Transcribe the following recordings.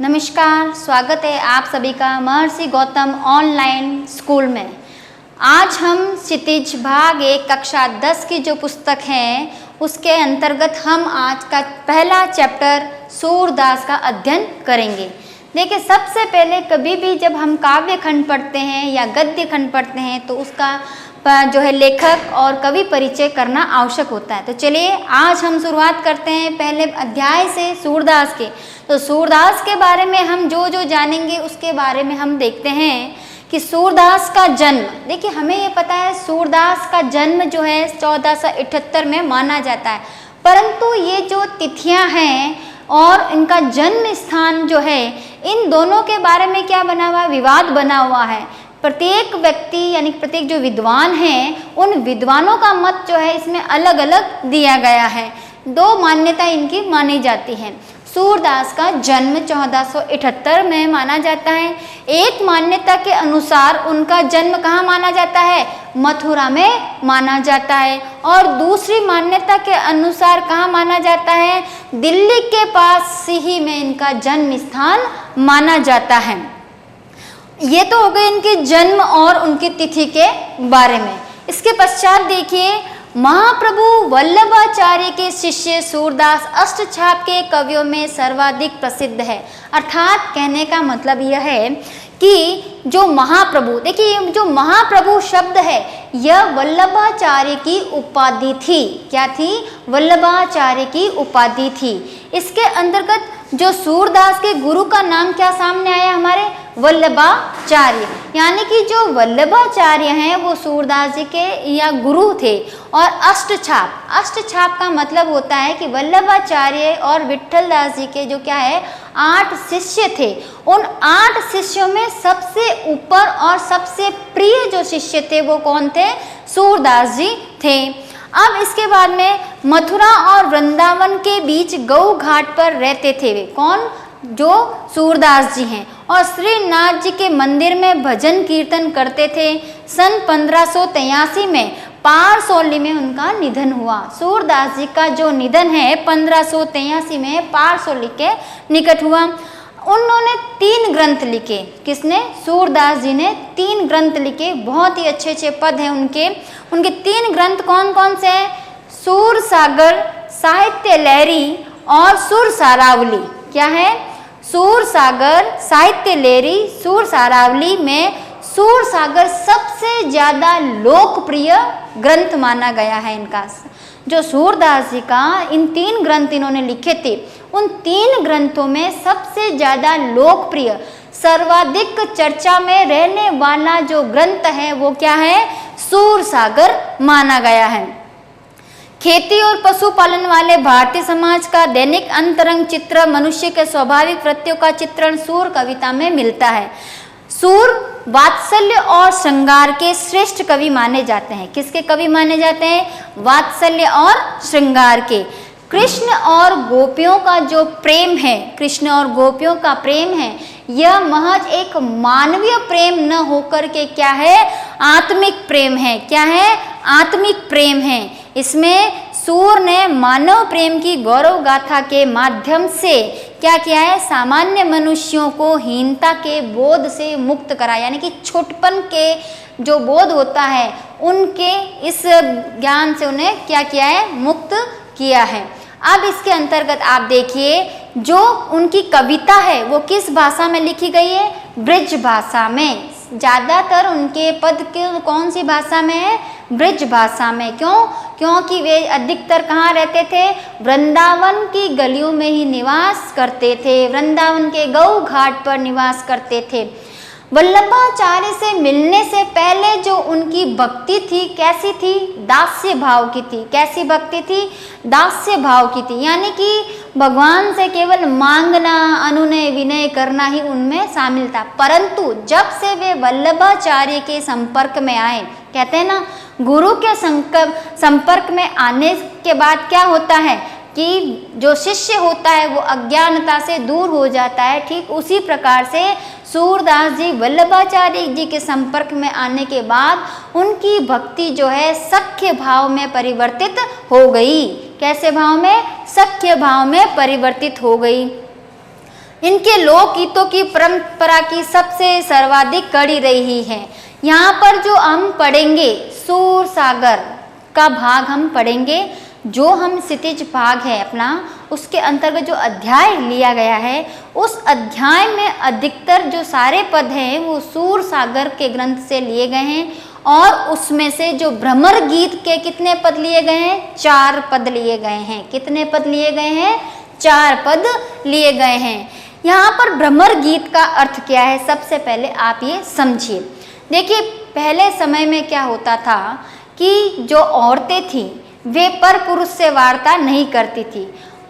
नमस्कार, स्वागत है आप सभी का महर्षि गौतम ऑनलाइन स्कूल में। आज हम क्षितिज भाग 1 कक्षा 10 की जो पुस्तक है उसके अंतर्गत हम आज का पहला चैप्टर सूरदास का अध्ययन करेंगे। देखिए, सबसे पहले कभी भी जब हम काव्य खंड पढ़ते हैं या गद्य खंड पढ़ते हैं तो उसका जो है लेखक और कवि परिचय करना आवश्यक होता है। तो चलिए आज हम शुरुआत करते हैं पहले अध्याय से सूरदास के। तो सूरदास के बारे में हम जो जानेंगे उसके बारे में हम देखते हैं कि सूरदास का जन्म, देखिए हमें ये पता है सूरदास का जन्म जो है 1478 में माना जाता है, परंतु ये जो तिथियां हैं और इनका जन्म स्थान जो है इन दोनों के बारे में क्या बना हुआ, विवाद बना हुआ है। प्रत्येक व्यक्ति यानी प्रत्येक जो विद्वान हैं उन विद्वानों का मत जो है इसमें अलग अलग दिया गया है। दो मान्यता इनकी मानी जाती हैं। सूरदास का जन्म 1478 में माना जाता है। एक मान्यता के अनुसार उनका जन्म कहाँ माना जाता है, मथुरा में माना जाता है, और दूसरी मान्यता के अनुसार कहाँ माना जाता है, दिल्ली के पास सिही में इनका जन्म स्थान माना जाता है। ये तो हो गए इनके जन्म और उनकी तिथि के बारे में। इसके पश्चात देखिए, महाप्रभु वल्लभाचार्य के शिष्य सूरदास अष्टछाप के कवियों में सर्वाधिक प्रसिद्ध है। अर्थात कहने का मतलब यह है कि जो महाप्रभु, देखिए जो महाप्रभु शब्द है यह वल्लभाचार्य की उपाधि थी। क्या थी, वल्लभाचार्य की उपाधि थी। इसके अंतर्गत जो सूरदास के गुरु का नाम क्या सामने आया, हमारे वल्लभाचार्य, यानी कि जो वल्लभाचार्य हैं वो सूरदास जी के या गुरु थे। और अष्टछाप, अष्टछाप का मतलब होता है कि वल्लभाचार्य और विठल दास जी के जो क्या है 8 शिष्य थे। उन 8 शिष्यों में सबसे ऊपर और सबसे प्रिय जो शिष्य थे वो कौन थे, सूरदास जी थे। अब इसके बाद में मथुरा और वृंदावन के बीच गौ घाट पर रहते थे वे, कौन, जो सूरदास जी हैं, और श्रीनाथ जी के मंदिर में भजन कीर्तन करते थे। सन 1583 में पारसौली में उनका निधन हुआ। सूरदास जी का जो निधन है 1583 में पारसौली के निकट हुआ। उन्होंने 3 ग्रंथ लिखे। किसने, सूरदास जी ने 3 ग्रंथ लिखे। बहुत ही अच्छे अच्छे पद हैं उनके। उनके 3 ग्रंथ कौन कौन से हैं, सूर सागर, साहित्य लहरी और सुर सारावली। क्या है, सूर सागर, साहित्य लहरी, सुर सारावली में सूर सागर सबसे ज्यादा लोकप्रिय ग्रंथ माना गया है इनका। जो सूरदास जी का इन 3 ग्रंथ इन्होंने लिखे थे, उन 3 ग्रंथों में सबसे ज्यादा लोकप्रिय, सर्वाधिक चर्चा में रहने वाला जो ग्रंथ है वो क्या है, सूर सागर माना गया है। खेती और पशुपालन वाले भारतीय समाज का दैनिक अंतरंग चित्र, मनुष्य के स्वाभाविक वृत्तियों का चित्रण सूर कविता में मिलता है। सूर वात्सल्य और श्रृंगार के श्रेष्ठ कवि माने जाते हैं। किसके कवि माने जाते हैं, वात्सल्य और श्रृंगार के। कृष्ण और गोपियों का जो प्रेम है, कृष्ण और गोपियों का प्रेम है, यह महज एक मानवीय प्रेम न होकर के क्या है, आत्मिक प्रेम है। क्या है, आत्मिक प्रेम है। इसमें सूर ने मानव प्रेम की गौरव गाथा के माध्यम से क्या किया है, सामान्य मनुष्यों को हीनता के बोध से मुक्त करा, यानी कि छोटपन के जो बोध होता है उनके इस ज्ञान से उन्हें क्या किया है, मुक्त किया है। अब इसके अंतर्गत आप देखिए जो उनकी कविता है वो किस भाषा में लिखी गई है, ब्रज भाषा में। ज़्यादातर उनके पद के कौन सी भाषा में है, ब्रज भाषा में। क्यों, क्योंकि वे अधिकतर कहाँ रहते थे, वृंदावन की गलियों में ही निवास करते थे, वृंदावन के गौ घाट पर निवास करते थे। वल्लभाचार्य से मिलने से पहले जो उनकी भक्ति थी कैसी थी, दास्य भाव की थी। कैसी भक्ति थी, दास्य भाव की थी, यानी कि भगवान से केवल मांगना, अनुनय विनय करना ही उनमें शामिल था। परंतु जब से वे वल्लभाचार्य के संपर्क में आए, कहते हैं ना गुरु के संपर्क में आने के बाद क्या होता है कि जो शिष्य होता है वो अज्ञानता से दूर हो जाता है। ठीक उसी प्रकार से सूरदास जी वल्लभाचार्य जी के संपर्क में आने के बाद उनकी भक्ति जो है सख्य भाव में परिवर्तित हो गई। कैसे भाव में, सख्य भाव में परिवर्तित हो गई। इनके लोकगीतों की परंपरा की सबसे सर्वाधिक कड़ी रही है। यहाँ पर जो हम पढ़ेंगे सूर सागर का भाग हम पढ़ेंगे, जो हम क्षितिज भाग है अपना, उसके अंतर्गत जो अध्याय लिया गया है, उस अध्याय में अधिकतर जो सारे पद हैं वो सूर सागर के ग्रंथ से लिए गए हैं। और उसमें से जो भ्रमर गीत के कितने पद लिए गए हैं? 4 पद लिए गए हैं। कितने पद लिए गए हैं? 4 पद लिए गए हैं। यहाँ पर भ्रमर गीत का अर्थ क्या है, सबसे पहले आप ये समझिए। देखिए, पहले समय में क्या होता था कि जो औरतें थीं वे पर पुरुष से वार्ता नहीं करती थी।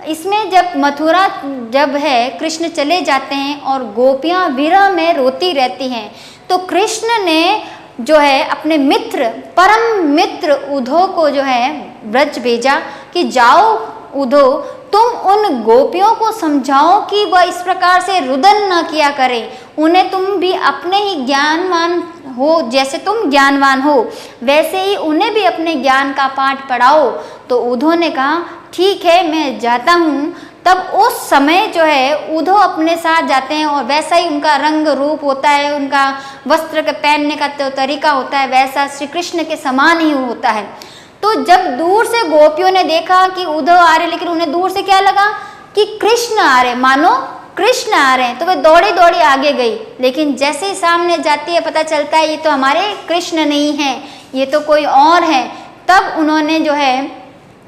इसमें जब मथुरा जब है कृष्ण चले जाते हैं और गोपियाँ विरह में रोती रहती हैं, तो कृष्ण ने जो है अपने मित्र, परम मित्र उद्धव को जो है ब्रज भेजा कि जाओ उद्धव, तुम उन गोपियों को समझाओ कि वह इस प्रकार से रुदन न किया करें। उन्हें तुम भी अपने ही ज्ञानवान हो, जैसे तुम ज्ञानवान हो वैसे ही उन्हें भी अपने ज्ञान का पाठ पढ़ाओ। तो उद्धव ने कहा ठीक है, मैं जाता हूँ। तब उस समय जो है उद्धव अपने साथ जाते हैं और वैसा ही उनका रंग रूप होता है, उनका वस्त्र के पहनने का जो तरीका होता है वैसा श्री कृष्ण के समान ही होता है। तो जब दूर से गोपियों ने देखा कि उद्धव आ रहे, लेकिन उन्हें दूर से क्या लगा कि कृष्ण आ रहे, मानो कृष्ण आ रहे हैं, तो वे दौड़ी दौड़ी आगे गई। लेकिन जैसे ही सामने जाती है पता चलता है ये तो हमारे कृष्ण नहीं है, ये तो कोई और है। तब उन्होंने जो है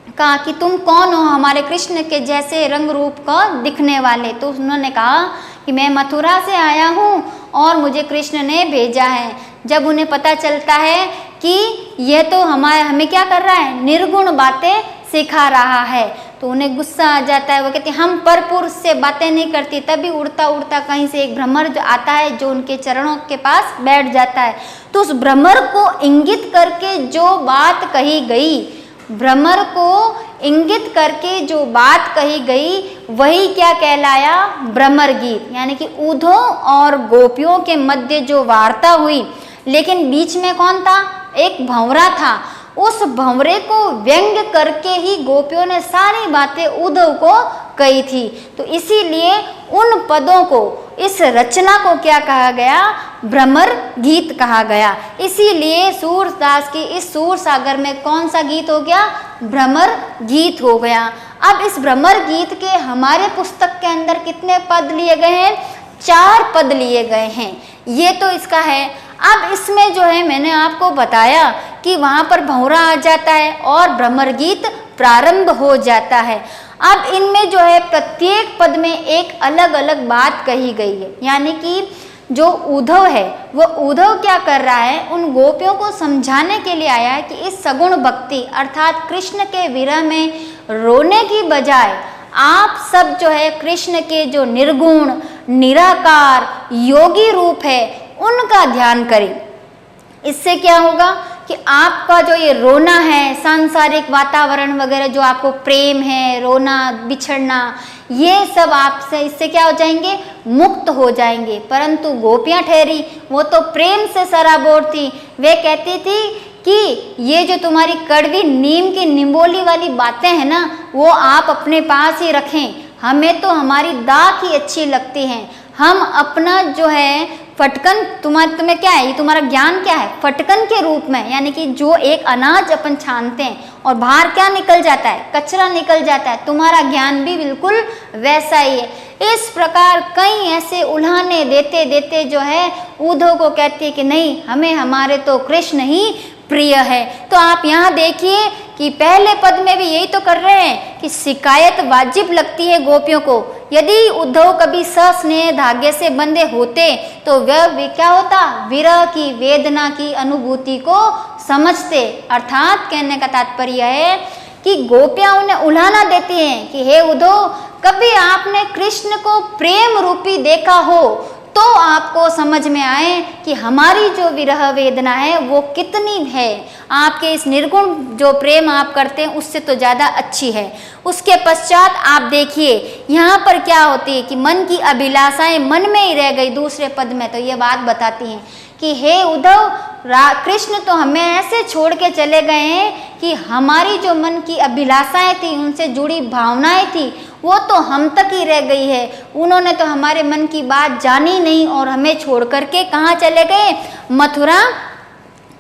कहा कि तुम कौन हो हमारे कृष्ण के जैसे रंग रूप का दिखने वाले? तो उन्होंने कहा कि मैं मथुरा से आया हूँ और मुझे कृष्ण ने भेजा है। जब उन्हें पता चलता है कि यह तो हमें क्या कर रहा है, निर्गुण बातें सिखा रहा है, तो उन्हें गुस्सा आ जाता है। वो कहते हैं हम पर पुरुष से बातें नहीं करती। तभी उड़ता उड़ता कहीं से एक भ्रमर जो आता है, जो उनके चरणों के पास बैठ जाता है। तो उस भ्रमर को इंगित करके जो बात कही गई, भ्रमर को इंगित करके जो बात कही गई वही क्या कहलाया, भ्रमर गीत। यानी कि उद्धव और गोपियों के मध्य जो वार्ता हुई, लेकिन बीच में कौन था, एक भंवरा था। उस भंवरे को व्यंग करके ही गोपियों ने सारी बातें उद्धव को कही थी। तो इसीलिए उन पदों को, इस रचना को क्या कहा गया, भ्रमर गीत कहा गया। इसीलिए सूरदास की इस सूर सागर में कौन सा गीत हो गया, भ्रमर गीत हो गया। अब इस भ्रमर गीत के हमारे पुस्तक के अंदर कितने पद लिए गए हैं, 4 पद लिए गए हैं। ये तो इसका है। अब इसमें जो है मैंने आपको बताया कि वहाँ पर भंवरा आ जाता है और भ्रमर गीत प्रारंभ हो जाता है। अब इनमें जो है प्रत्येक पद में एक अलग अलग बात कही गई है। यानी कि जो उद्धव है वो उद्धव क्या कर रहा है, उन गोपियों को समझाने के लिए आया है कि इस सगुण भक्ति अर्थात कृष्ण के विरह में रोने की बजाय आप सब जो है कृष्ण के जो निर्गुण निराकार योगी रूप है उनका ध्यान करें। इससे क्या होगा कि आपका जो ये रोना है, सांसारिक वातावरण वगैरह जो आपको प्रेम है, रोना बिछड़ना, ये सब आपसे इससे क्या हो जाएंगे, मुक्त हो जाएंगे। परंतु गोपियाँ ठहरी, वो तो प्रेम से सराबोर थी। वे कहती थी कि ये जो तुम्हारी कड़वी नीम की निम्बोली वाली बातें हैं ना, वो आप अपने पास ही रखें, हमें तो हमारी दाख ही अच्छी लगती हैं। हम अपना जो है फटकन, तुम्हें क्या है, ये तुम्हारा ज्ञान क्या है, फटकन के रूप में, यानी कि जो एक अनाज अपन छानते हैं और बाहर क्या निकल जाता है, कचरा निकल जाता है, तुम्हारा ज्ञान भी बिल्कुल वैसा ही है। इस प्रकार कई ऐसे उल्हाने देते देते जो है उद्धव को कहती है कि नहीं, हमें हमारे तो कृष्ण ही प्रिय है। तो आप यहाँ देखिए कि पहले पद में भी यही तो कर रहे हैं कि शिकायत वाजिब लगती है गोपियों को। यदि उद्धव कभी सस्नेह धागे से बंधे होते तो वह क्या होता, विरह की वेदना की अनुभूति को समझते। अर्थात कहने का तात्पर्य है कि गोपियां उन्हें उल्हाना देती हैं कि हे उद्धव, कभी आपने कृष्ण को प्रेम रूपी देखा हो तो आपको समझ में आए कि हमारी जो विरह वेदना है वो कितनी है, आपके इस निर्गुण जो प्रेम आप करते हैं उससे तो ज़्यादा अच्छी है। उसके पश्चात आप देखिए यहाँ पर क्या होती है कि मन की अभिलाषाएं मन में ही रह गई। दूसरे पद में तो ये बात बताती हैं कि हे उद्धव, कृष्ण तो हमें ऐसे छोड़ के चले गए हैं कि हमारी जो मन की अभिलाषाएं थी, उनसे जुड़ी भावनाएं थी, वो तो हम तक ही रह गई है। उन्होंने तो हमारे मन की बात जानी नहीं और हमें छोड़ करके कहाँ चले गए? मथुरा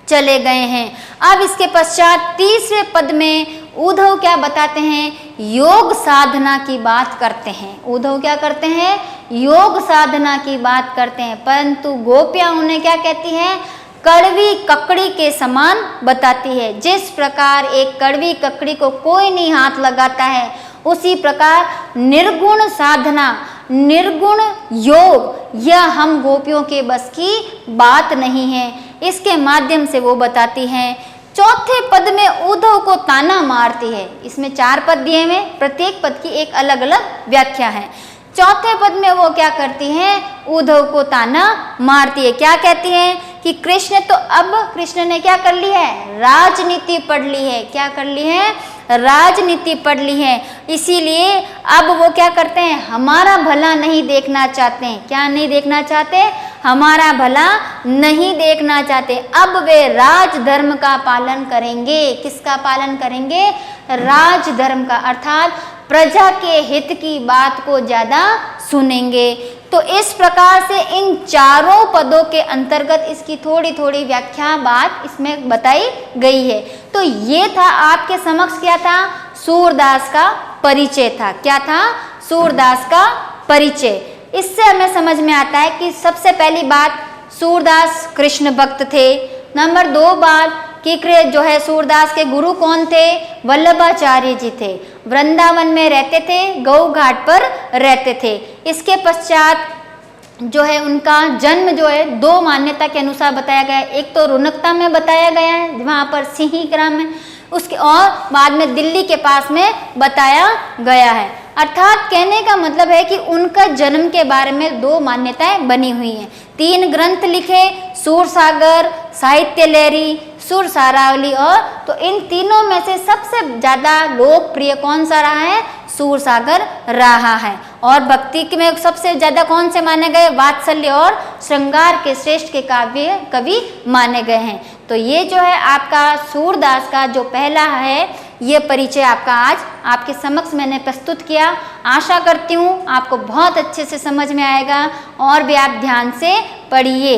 चले गए हैं। अब इसके पश्चात तीसरे पद में उद्धव क्या बताते हैं? योग साधना की बात करते हैं। उद्धव क्या करते हैं? योग साधना की बात करते हैं। परंतु गोपियां उन्हें क्या कहती हैं? कड़वी ककड़ी के समान बताती है। जिस प्रकार एक कड़वी ककड़ी को कोई नहीं हाथ लगाता है, उसी प्रकार निर्गुण साधना, निर्गुण योग, यह हम गोपियों के बस की बात नहीं है। इसके माध्यम से वो बताती हैं। चौथे पद में उद्धव को ताना मारती है। इसमें 4 पद दिए हुए, प्रत्येक पद की एक अलग अलग व्याख्या है। चौथे पद में वो क्या करती हैं? उद्धव को ताना मारती है। क्या कहती हैं? कि कृष्ण तो अब कृष्ण ने क्या कर ली है? राजनीति पढ़ ली है। क्या कर ली है? राजनीति पढ़ ली है। इसीलिए अब वो क्या करते हैं? हमारा भला नहीं देखना चाहते हैं। क्या नहीं देखना चाहते? हमारा भला नहीं देखना चाहते। अब वे राजधर्म का पालन करेंगे। किसका पालन करेंगे? राजधर्म का, अर्थात प्रजा के हित की बात को ज्यादा सुनेंगे। तो इस प्रकार से इन चारों पदों के अंतर्गत इसकी थोड़ी थोड़ी व्याख्या बात इसमें बताई गई है। तो ये था आपके समक्ष, क्या था? सूरदास का परिचय था। क्या था? सूरदास का परिचय। इससे हमें समझ में आता है कि सबसे पहली बात, सूरदास कृष्ण भक्त थे। नंबर 2 बात कि जो है सूरदास के गुरु कौन थे? वल्लभाचार्य जी थे। वृंदावन में रहते थे, गौ घाट पर रहते थे। इसके पश्चात जो है उनका जन्म जो है 2 मान्यता के अनुसार बताया गया है। एक तो रुनकता में बताया गया है, वहाँ पर सिंही ग्राम में, उसके और बाद में दिल्ली के पास में बताया गया है। अर्थात कहने का मतलब है कि उनका जन्म के बारे में 2 मान्यताएं बनी हुई हैं। 3 ग्रंथ लिखे, सूरसागर, साहित्य लहरी, सुरसारावली, और तो इन तीनों में से सबसे ज़्यादा लोकप्रिय कौन सा रहा है? सूरसागर रहा है। और भक्ति में सबसे ज़्यादा कौन से माने गए? वात्सल्य और श्रृंगार के श्रेष्ठ के काव्य कवि माने गए हैं। तो ये जो है आपका सूरदास का जो पहला है, ये परिचय आपका आज आपके समक्ष मैंने प्रस्तुत किया। आशा करती हूँ आपको बहुत अच्छे से समझ में आएगा और भी आप ध्यान से पढ़िए।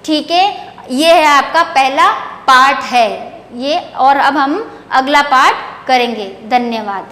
ठीक है, ये है आपका पहला पाठ है ये, और अब हम अगला पाठ करेंगे। धन्यवाद।